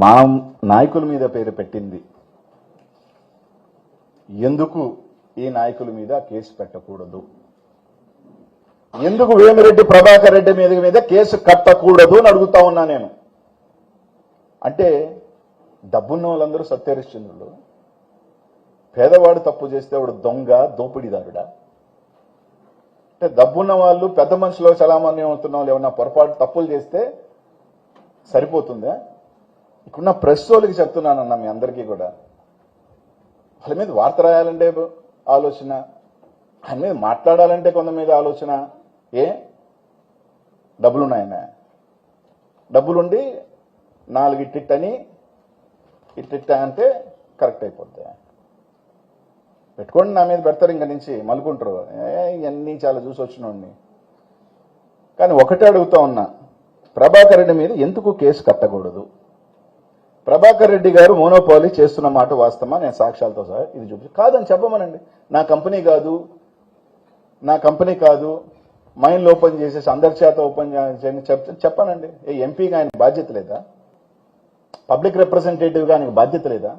మా నాయకుల మీద పేరు పెట్టింది. ఎందుకు ఈ నాయకుల మీద కేసు పెట్టకూడదు? ఎందుకు వేమిరెడ్డి ప్రభాకర్ రెడ్డి మీద కేసు కట్టకూడదు అని అడుగుతా ఉన్నా నేను. అంటే డబ్బున్న వాళ్ళందరూ సత్యహరిశ్చంద్రులు, పేదవాడు తప్పు చేస్తే వాడు దొంగ, దోపిడీదారుడా? అంటే డబ్బున్న వాళ్ళు పెద్ద మనుషులు చలామణి అవుతున్న వాళ్ళు ఏమన్నా పొరపాటు తప్పులు చేస్తే సరిపోతుందా? ఇక్కడున్న ప్రెస్ వాళ్ళకి చెప్తున్నానన్నా, మీ అందరికీ కూడా, వాళ్ళ మీద వార్త రాయాలంటే ఆలోచన, ఆయన మీద మాట్లాడాలంటే కొంత మీద ఆలోచన. ఏ డబ్బులున్నాయన? డబ్బులుండి 4 ఇట్టిట్ అని ఇట్టిట్ట అంటే కరెక్ట్ అయిపోద్ది. పెట్టుకోండి, నా మీద పెడతారు, ఇంక నుంచి మలుకుంటారు. ఇవన్నీ చాలా చూసి వచ్చినోడిని. కానీ ఒకటే అడుగుతా ఉన్నా, ప్రభాకర్ రెడ్డి మీద ఎందుకు కేసు కట్టకూడదు? ప్రభాకర్ రెడ్డి గారు మోనోపాలీ చేస్తున్న మాట వాస్తవమా? నేను సాక్ష్యాలతో సహా ఇది చూపించి కాదని చెప్పమనండి. నా కంపెనీ కాదు, మైన్లు ఓపెన్ చేసేసి అందరి చేత ఓపెన్ చేయని చెప్పానండి. ఎంపీగా ఆయన బాధ్యత లేదా? పబ్లిక్ రిప్రజెంటేటివ్గా ఆయనకు బాధ్యత లేదా?